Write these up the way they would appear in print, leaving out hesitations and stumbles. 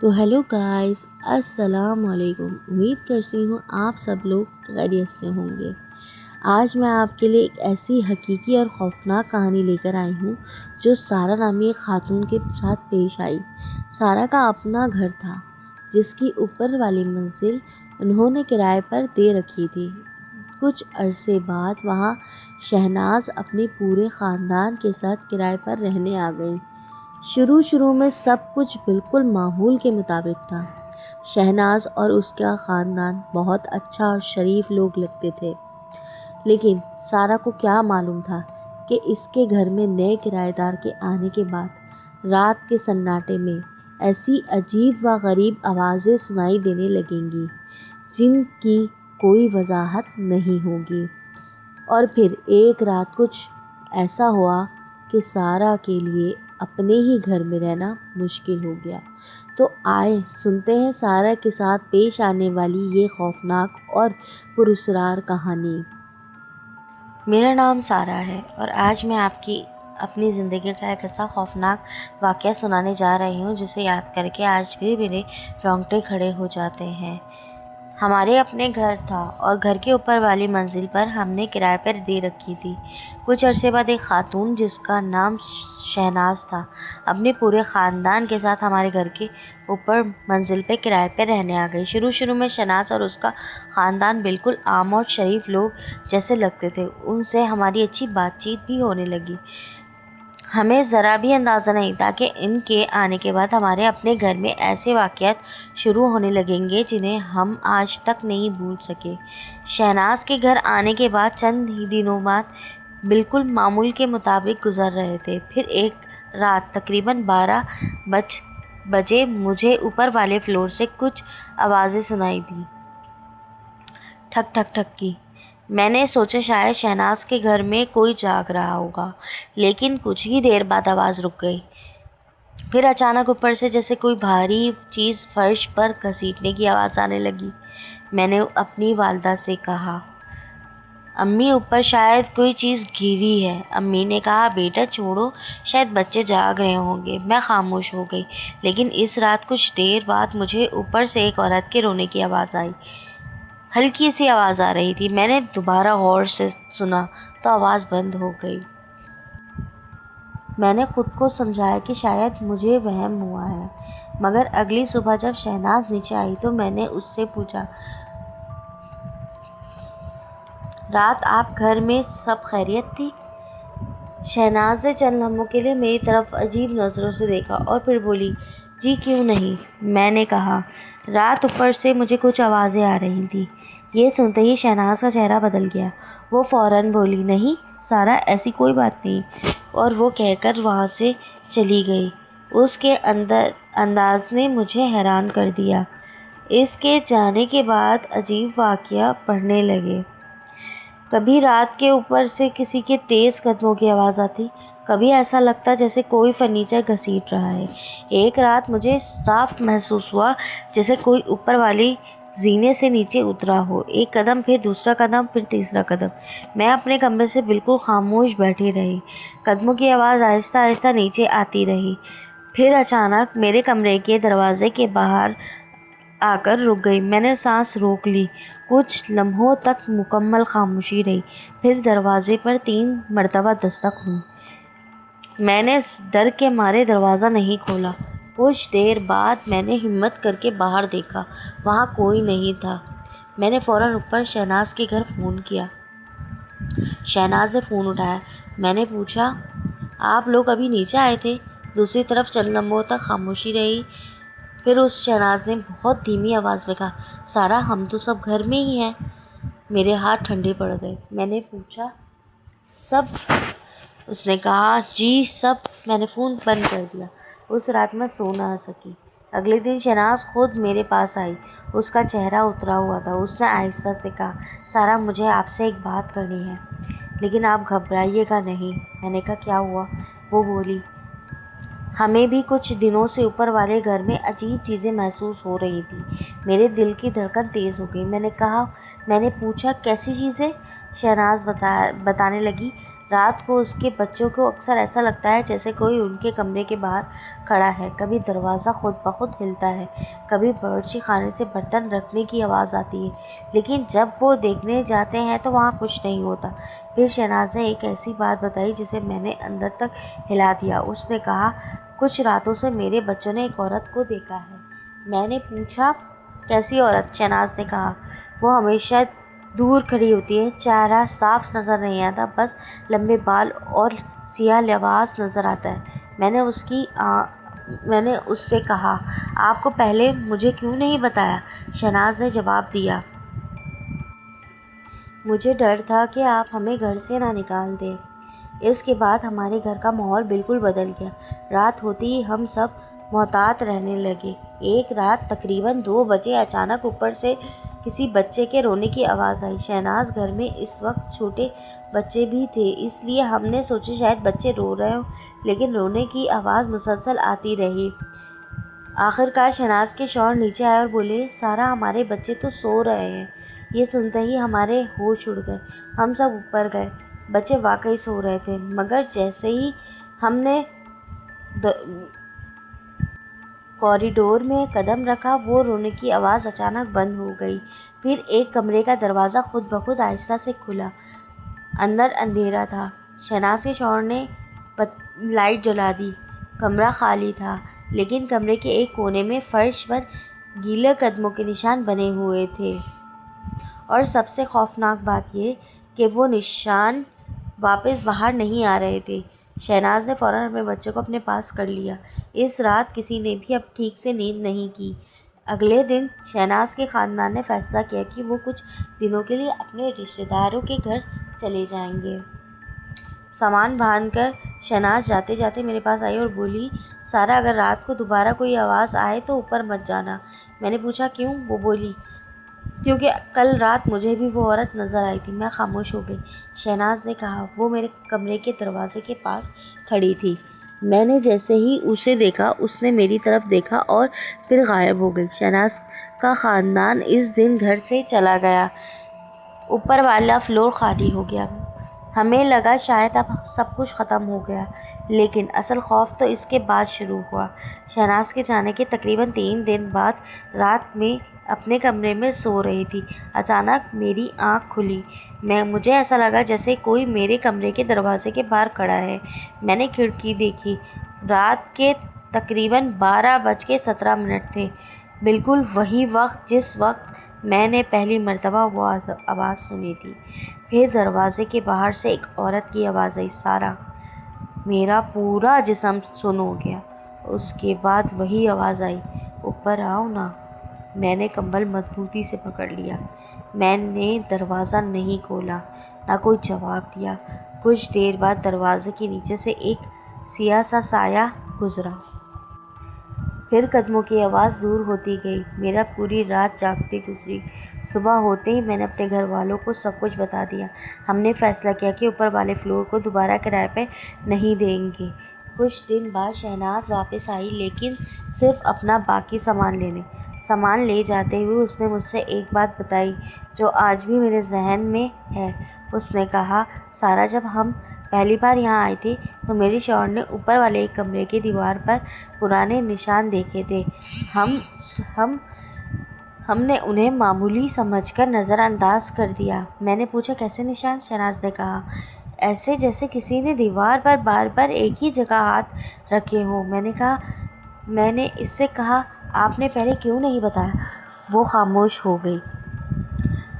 تو hello guys, السلام علیکم۔ امید کرتی ہوں آپ سب لوگ خیریت سے ہوں گے۔ آج میں آپ کے لیے ایک ایسی حقیقی اور خوفناک کہانی لے کر آئی ہوں جو سارہ نامی ایک خاتون کے ساتھ پیش آئی۔ سارہ کا اپنا گھر تھا جس کی اوپر والی منزل انہوں نے کرائے پر دے رکھی تھی۔ کچھ عرصے بعد وہاں شہناز اپنے پورے خاندان کے ساتھ کرائے پر رہنے آ گئی۔ شروع میں سب کچھ بالکل معمول کے مطابق تھا۔ شہناز اور اس کا خاندان بہت اچھا اور شریف لوگ لگتے تھے، لیکن سارہ کو کیا معلوم تھا کہ اس کے گھر میں نئے کرایہ دار کے آنے کے بعد رات کے سناٹے میں ایسی عجیب و غریب آوازیں سنائی دینے لگیں گی جن کی کوئی وضاحت نہیں ہوگی۔ اور پھر ایک رات کچھ ایسا ہوا کہ سارہ کے لیے اپنے ہی گھر میں رہنا مشکل ہو گیا۔ تو آئے سنتے ہیں سارہ کے ساتھ پیش آنے والی یہ خوفناک اور پراسرار کہانی۔ میرا نام سارہ ہے اور آج میں آپ کی اپنی زندگی کا ایک ایسا خوفناک واقعہ سنانے جا رہی ہوں جسے یاد کر کے آج بھی میرے رونگٹے کھڑے ہو جاتے ہیں۔ ہمارے اپنے گھر تھا اور گھر کے اوپر والی منزل پر ہم نے کرائے پر دے رکھی تھی۔ کچھ عرصے بعد ایک خاتون جس کا نام شہناز تھا اپنے پورے خاندان کے ساتھ ہمارے گھر کے اوپر منزل پہ کرائے پہ رہنے آ گئی۔ شروع میں شہناز اور اس کا خاندان بالکل عام اور شریف لوگ جیسے لگتے تھے۔ ان سے ہماری اچھی بات چیت بھی ہونے لگی۔ ہمیں ذرا بھی اندازہ نہیں تھا کہ ان کے آنے کے بعد ہمارے اپنے گھر میں ایسے واقعات شروع ہونے لگیں گے جنہیں ہم آج تک نہیں بھول سکے۔ شہناز کے گھر آنے کے بعد چند ہی دنوں بعد بالکل معمول کے مطابق گزر رہے تھے۔ پھر ایک رات تقریباً 12 بجے مجھے اوپر والے فلور سے کچھ آوازیں سنائی دیں، ٹھک ٹھک ٹھک کی۔ میں نے سوچا شاید شہناز کے گھر میں کوئی جاگ رہا ہوگا، لیکن کچھ ہی دیر بعد آواز رک گئی۔ پھر اچانک اوپر سے جیسے کوئی بھاری چیز فرش پر گھسیٹنے کی آواز آنے لگی۔ میں نے اپنی والدہ سے کہا، امی اوپر شاید کوئی چیز گری ہے۔ امی نے کہا، بیٹا چھوڑو، شاید بچے جاگ رہے ہوں گے۔ میں خاموش ہو گئی، لیکن اس رات کچھ دیر بعد مجھے اوپر سے ایک عورت کے رونے کی آواز آئی۔ ہلکی سی آواز آ رہی تھی۔ میں نے دوبارہ غور سے سنا تو آواز بند ہو گئی۔ میں نے خود کو سمجھایا کہ شاید مجھے وہم ہوا ہے، مگر اگلی صبح جب شہناز نیچے آئی تو میں نے اس سے پوچھا، رات آپ گھر میں سب خیریت تھی؟ شہناز نے چند لمحوں کے لیے میری طرف عجیب نظروں سے دیکھا اور پھر بولی، جی کیوں نہیں؟ میں نے کہا، رات اوپر سے مجھے کچھ آوازیں آ رہی تھیں۔ یہ سنتے ہی شہناز کا چہرہ بدل گیا۔ وہ فوراً بولی، نہیں سارہ، ایسی کوئی بات نہیں، اور وہ کہہ کر وہاں سے چلی گئی۔ اس کے انداز نے مجھے حیران کر دیا۔ اس کے جانے کے بعد عجیب واقعہ بڑھنے لگے۔ کبھی رات کے اوپر سے کسی کے تیز قدموں کی آواز آتی، کبھی ایسا لگتا جیسے کوئی فرنیچر گھسیٹ رہا ہے۔ ایک رات مجھے صاف محسوس ہوا جیسے کوئی اوپر والی زینے سے نیچے اترا ہو۔ ایک قدم، پھر دوسرا قدم، پھر تیسرا قدم۔ میں اپنے کمرے سے بالکل خاموش بیٹھی رہی۔ قدموں کی آواز آہستہ آہستہ نیچے آتی رہی، پھر اچانک میرے کمرے کے دروازے کے باہر آ کر رک گئی۔ میں نے سانس روک لی۔ کچھ لمحوں تک مکمل خاموشی رہی، پھر دروازے پر 3 مرتبہ دستک ہوئی۔ میں نے ڈر کے مارے دروازہ نہیں کھولا۔ کچھ دیر بعد میں نے ہمت کر کے باہر دیکھا، وہاں کوئی نہیں تھا۔ میں نے فوراً اوپر شہناز کے گھر فون کیا۔ شہناز نے فون اٹھایا۔ میں نے پوچھا، آپ لوگ ابھی نیچے آئے تھے؟ دوسری طرف چند لمحوں تک خاموشی رہی، پھر اس شہناز نے بہت دھیمی آواز میں کہا، سارہ، ہم تو سب گھر میں ہی ہیں۔ میرے ہاتھ ٹھنڈے پڑ گئے۔ میں نے پوچھا، سب؟ اس نے کہا، جی سب۔ میں نے فون بند کر دیا۔ اس رات میں سو نہ سکی۔ اگلے دن شہناز خود میرے پاس آئی۔ اس کا چہرہ اترا ہوا تھا۔ اس نے آہستہ سے کہا، سارہ، مجھے آپ سے ایک بات کرنی ہے، لیکن آپ گھبرائیے گا نہیں۔ میں نے کہا، کیا ہوا؟ وہ بولی، ہمیں بھی کچھ دنوں سے اوپر والے گھر میں عجیب چیزیں محسوس ہو رہی تھیں۔ میرے دل کی دھڑکن تیز ہو گئی۔ میں نے پوچھا، کیسی چیزیں؟ شہناز بتانے لگی، رات کو اس کے بچوں کو اکثر ایسا لگتا ہے جیسے کوئی ان کے کمرے کے باہر کھڑا ہے۔ کبھی دروازہ خود بخود ہلتا ہے، کبھی باورچی خانے سے برتن رکھنے کی آواز آتی ہے، لیکن جب وہ دیکھنے جاتے ہیں تو وہاں کچھ نہیں ہوتا۔ پھر شہناز نے ایک ایسی بات بتائی جسے میں نے اندر تک ہلا دیا۔ اس نے کہا، کچھ راتوں سے میرے بچوں نے ایک عورت کو دیکھا ہے۔ میں نے پوچھا، کیسی عورت؟ شہناز نے کہا، وہ ہمیشہ دور کھڑی ہوتی ہے، چہرہ صاف نظر نہیں آتا، بس لمبے بال اور سیاہ لباس نظر آتا ہے۔ میں نے اس سے کہا، آپ کو پہلے مجھے کیوں نہیں بتایا؟ شہناز نے جواب دیا، مجھے ڈر تھا کہ آپ ہمیں گھر سے نہ نکال دیں۔ اس کے بعد ہمارے گھر کا ماحول بالکل بدل گیا۔ رات ہوتی ہی ہم سب محتاط رہنے لگے۔ ایک رات تقریباً 2 بجے اچانک اوپر سے کسی بچے کے رونے کی آواز آئی۔ شہناز گھر میں اس وقت چھوٹے بچے بھی تھے، اس لیے ہم نے سوچا شاید بچے رو رہے ہوں، لیکن رونے کی آواز مسلسل آتی رہی۔ آخرکار شہناز کے شوہر نیچے آئے اور بولے، سارا، ہمارے بچے تو سو رہے ہیں۔ یہ سنتے ہی ہمارے ہوش اڑ گئے۔ ہم سب اوپر گئے۔ بچے واقعی سو رہے تھے، مگر جیسے ہی ہم نے کوریڈور میں قدم رکھا، وہ رونے کی آواز اچانک بند ہو گئی۔ پھر ایک کمرے کا دروازہ خود بخود آہستہ سے کھلا۔ اندر اندھیرا تھا۔ شہناز کے شوہر نے لائٹ جلا دی۔ کمرہ خالی تھا، لیکن کمرے کے ایک کونے میں فرش پر گیلے قدموں کے نشان بنے ہوئے تھے، اور سب سے خوفناک بات یہ کہ وہ نشان واپس باہر نہیں آ رہے تھے۔ شہناز نے فوراً اپنے بچوں کو اپنے پاس کر لیا۔ اس رات کسی نے بھی اب ٹھیک سے نیند نہیں کی۔ اگلے دن شہناز کے خاندان نے فیصلہ کیا کہ وہ کچھ دنوں کے لیے اپنے رشتہ داروں کے گھر چلے جائیں گے۔ سامان باندھ کر شہناز جاتے جاتے میرے پاس آئی اور بولی، سارا، اگر رات کو دوبارہ کوئی آواز آئے تو اوپر مت جانا۔ میں نے پوچھا، کیوں؟ وہ بولی، کیونکہ کل رات مجھے بھی وہ عورت نظر آئی تھی۔ میں خاموش ہو گئی۔ شہناز نے کہا، وہ میرے کمرے کے دروازے کے پاس کھڑی تھی۔ میں نے جیسے ہی اسے دیکھا، اس نے میری طرف دیکھا اور پھر غائب ہو گئی۔ شہناز کا خاندان اس دن گھر سے چلا گیا۔ اوپر والا فلور خالی ہو گیا۔ ہمیں لگا شاید اب سب کچھ ختم ہو گیا، لیکن اصل خوف تو اس کے بعد شروع ہوا۔ شہناز کے جانے کے تقریباً 3 دن بعد رات میں اپنے کمرے میں سو رہی تھی، اچانک میری آنکھ کھلی۔ مجھے ایسا لگا جیسے کوئی میرے کمرے کے دروازے کے باہر کھڑا ہے۔ میں نے کھڑکی دیکھی۔ رات کے تقریباً 12:17 تھے، بالکل وہی وقت جس وقت میں نے پہلی مرتبہ وہ آواز سنی تھی۔ پھر دروازے کے باہر سے ایک عورت کی آواز آئی، سارا! میرا پورا جسم سن ہو گیا۔ اس کے بعد وہی آواز آئی، اوپر آؤ نا۔ میں نے کمبل مضبوطی سے پکڑ لیا۔ میں نے دروازہ نہیں کھولا، نہ کوئی جواب دیا۔ کچھ دیر بعد دروازے کے نیچے سے ایک سیاہ سا سایہ گزرا۔ پھر قدموں کی آواز دور ہوتی گئی۔ میرا پوری رات جاگتے گزری۔ صبح ہوتے ہی میں نے اپنے گھر والوں کو سب کچھ بتا دیا۔ ہم نے فیصلہ کیا کہ اوپر والے فلور کو دوبارہ کرائے پہ نہیں دیں گے۔ کچھ دن بعد شہناز واپس آئی، لیکن صرف اپنا باقی سامان لینے۔ سامان لے جاتے ہوئے اس نے مجھ سے ایک بات بتائی جو آج بھی میرے ذہن میں ہے۔ اس نے کہا، سارا، جب ہم پہلی بار یہاں آئے تھے تو میرے شوہر نے اوپر والے ایک کمرے کی دیوار پر پرانے نشان دیکھے تھے۔ ہم نے انہیں معمولی سمجھ کر نظر انداز کر دیا۔ میں نے پوچھا، کیسے نشان؟ شہناز نے کہا، ایسے جیسے کسی نے دیوار پر بار بار ایک ہی جگہ ہاتھ رکھے ہوں۔ میں نے اس سے کہا، آپ نے پہلے کیوں نہیں بتایا؟ وہ خاموش ہو گئی،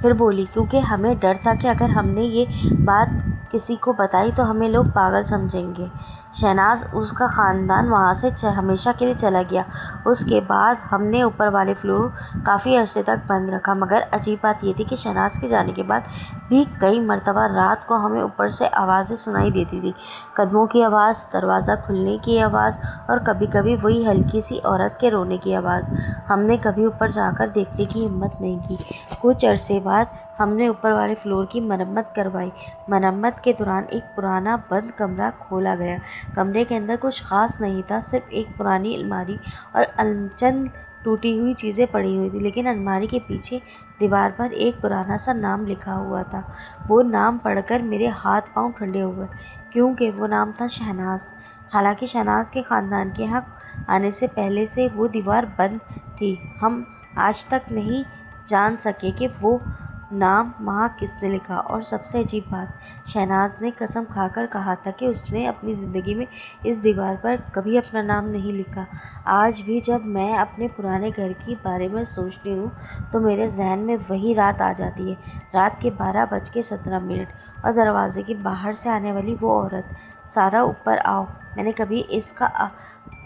پھر بولی، کیونکہ ہمیں ڈر تھا کہ اگر ہم نے یہ بات کسی کو بتائی تو ہمیں لوگ پاگل سمجھیں گے۔ شہناز، اس کا خاندان وہاں سے ہمیشہ کے لیے چلا گیا۔ اس کے بعد ہم نے اوپر والے فلور کافی عرصے تک بند رکھا، مگر عجیب بات یہ تھی کہ شہناز کے جانے کے بعد بھی کئی مرتبہ رات کو ہمیں اوپر سے آوازیں سنائی دیتی تھیں، قدموں کی آواز، دروازہ کھلنے کی آواز، اور کبھی کبھی وہی ہلکی سی عورت کے رونے کی آواز۔ ہم نے کبھی اوپر جا کر دیکھنے کی ہمت نہیں کی۔ کچھ عرصے بعد ہم نے اوپر والے فلور کی مرمت کروائی۔ مرمت کے دوران ایک پرانا بند کمرہ کھولا گیا۔ کمرے کے اندر کچھ خاص نہیں تھا، صرف ایک پرانی الماری اور چند ٹوٹی ہوئی چیزیں پڑی ہوئی تھی، لیکن الماری کے پیچھے دیوار پر ایک پرانا سا نام لکھا ہوا تھا۔ وہ نام پڑھ کر میرے ہاتھ پاؤں ٹھنڈے ہو گئے، کیونکہ وہ نام تھا شہناز۔ حالانکہ شہناز کے خاندان کے یہاں آنے سے پہلے سے وہ دیوار بند تھی، ہم آج تک نہیں جان سکے کہ وہ نام وہاں کس نے لکھا۔ اور سب سے عجیب بات، شہناز نے قسم کھا کر کہا تھا کہ اس نے اپنی زندگی میں اس دیوار پر کبھی اپنا نام نہیں لکھا۔ آج بھی جب میں اپنے پرانے گھر کے بارے میں سوچتی ہوں تو میرے ذہن میں وہی رات آ جاتی ہے، رات کے 12:17 اور دروازے کے باہر سے آنے والی وہ عورت۔ سارا اوپر آؤ۔ میں نے کبھی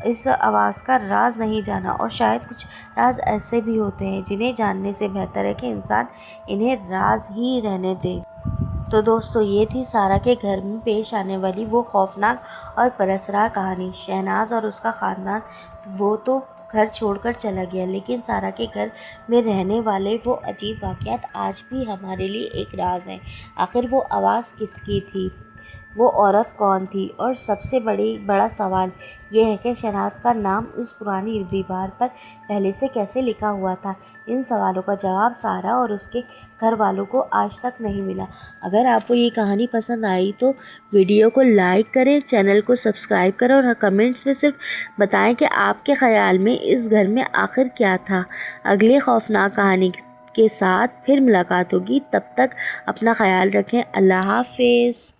اس آواز کا راز نہیں جانا، اور شاید کچھ راز ایسے بھی ہوتے ہیں جنہیں جاننے سے بہتر ہے کہ انسان انہیں راز ہی رہنے دے۔ تو دوستو، یہ تھی سارا کے گھر میں پیش آنے والی وہ خوفناک اور پراسرار کہانی۔ شہناز اور اس کا خاندان وہ تو گھر چھوڑ کر چلا گیا، لیکن سارا کے گھر میں رہنے والے وہ عجیب واقعات آج بھی ہمارے لیے ایک راز ہیں۔ آخر وہ آواز کس کی تھی؟ وہ عورت کون تھی؟ اور سب سے بڑا سوال یہ ہے کہ شہناز کا نام اس پرانی دیوار پر پہلے سے کیسے لکھا ہوا تھا؟ ان سوالوں کا جواب سارا اور اس کے گھر والوں کو آج تک نہیں ملا۔ اگر آپ کو یہ کہانی پسند آئی تو ویڈیو کو لائک کریں، چینل کو سبسکرائب کریں اور کمنٹس میں صرف بتائیں کہ آپ کے خیال میں اس گھر میں آخر کیا تھا۔ اگلی خوفناک کہانی کے ساتھ پھر ملاقات ہوگی، تب تک اپنا خیال رکھیں۔ اللہ حافظ۔